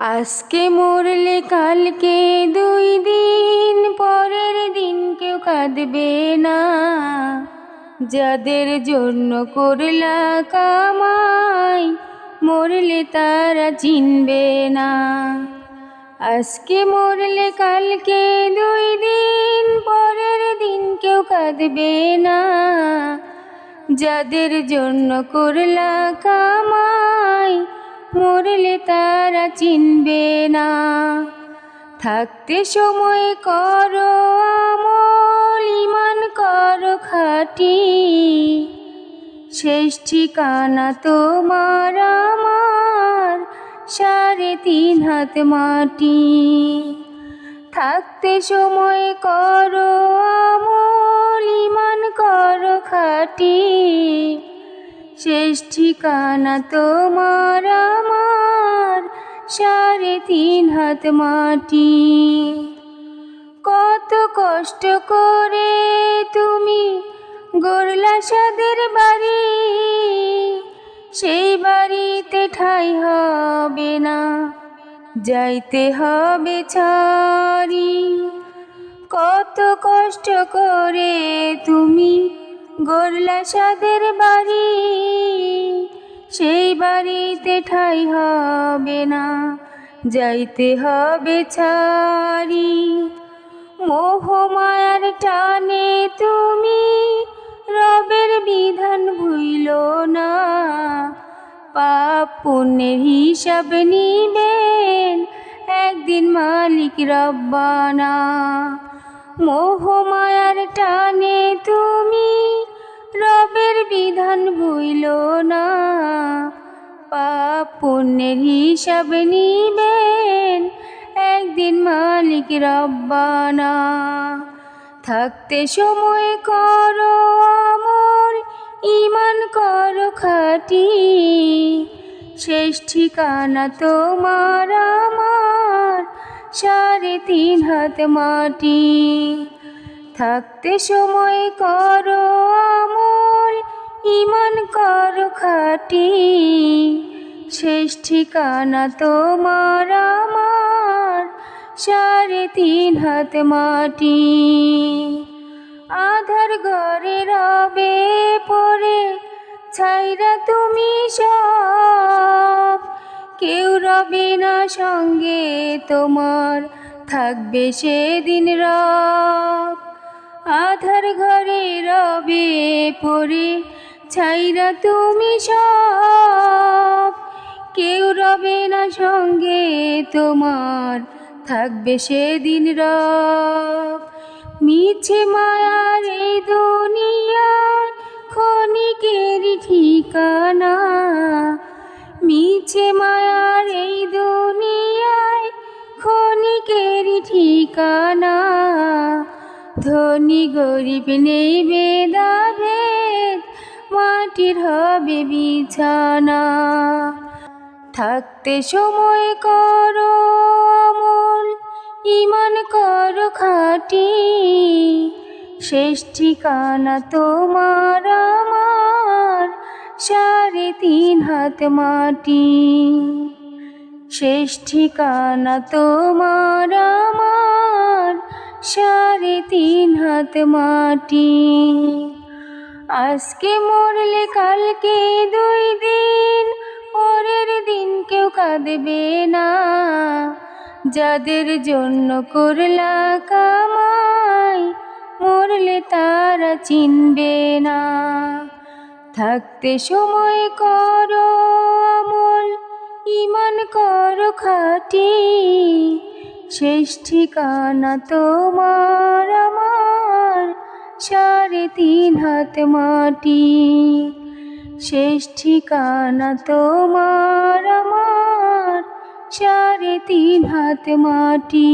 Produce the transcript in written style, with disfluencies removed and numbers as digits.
আজকে মরলে কালকে 2 দিন, পরের দিন কেউ কাঁদবে না। যাদের জন্য করলা কামাই, মরলে তারা চিনবে না। আজকে মরলে কালকে 2 দিন, পরের দিন কেউ কাঁদবে না। যাদের জন্য করলা কামাই, মরলে তারা চিনবে না। থাকতে সময় করো আমল, ঈমান করো খাঁটি। শেষ ঠিকানা তোমার আমার 3.5 হাত মাটি। থাকতে সময় করো আমল, ঈমান করো খাঁটি। শেষ ঠিকানা তোমার আমার 3.5 হাত মাটি। কত কষ্ট করে তুমি গড়লা সাদের বাড়ি, সেই বাড়িতে ঠাঁই হবে না, যাইতে হবে ছাড়ি। কত কষ্ট করে তুমি গড়লা সাদের বাড়ি, সেই বাড়িতে ঠাঁই হবে না, যাইতে হবে ছাড়ি। মোহ মায়ার টানে তুমি রবের বিধান ভুইলো না। পাপ পুণ্যের হিসাব নিবেন একদিন মালিক রব্বানা। মোহ মায়ার টানে তুমি রবের বিধান ভুইলো না। পাপ পুণ্যের হিসাব নিবেন একদিন মালিক রব্বানা। থাকতে সময় করো আমল, ঈমান করো খাঁটি। শেষ ঠিকানা তোমার আমার 3.5 হাত মাটি। থাকতে সময় করো আমল, ঈমান করো খাঁটি। শেষ ঠিকানা তোমার আমার 3.5 হাত মাটি। আধার ঘরে রবে পড়ে ছাইরা তুমি সব, কেউ রবে না সঙ্গে তোমার, থাকবে সেদিন রব। আধার ঘরে রবে পড়ে ছাইরা তুমি সব, কেউ রবে না সঙ্গে তোমার, থাকবে সেদিন রব। মিছে মায়ার এই দুনিয়ায় ক্ষণিকের ঠিকানা। মিছে মায়ার এই দুনিয়ায় ক্ষণিকের ঠিকানা। ধনী গরিব নেই ভেদাভেদ, মাটির হবে বিছানা। থাকতে সময় করো আমল, ঈমান করো খাঁটি। শেষ ঠিকানা তোমার আমার 3.5 হাত মাটি। শেষ ঠিকানা তোমার আমার 3.5 হাত মাটি। আজকে মরলে কালকে 2 দিন, পরের দিন কেউ কাঁদবে না। যাদের জন্য করলা কামাই, মরলে তারা চিনবে না। থাকতে সময় করো আমল, ঈমান করো খাঁটি। শেষ ঠিকানা তোমার আমার 3.5 হাত মাটি। শেষ ঠিকানা তোমার আমার 3.5 হাত মাটি।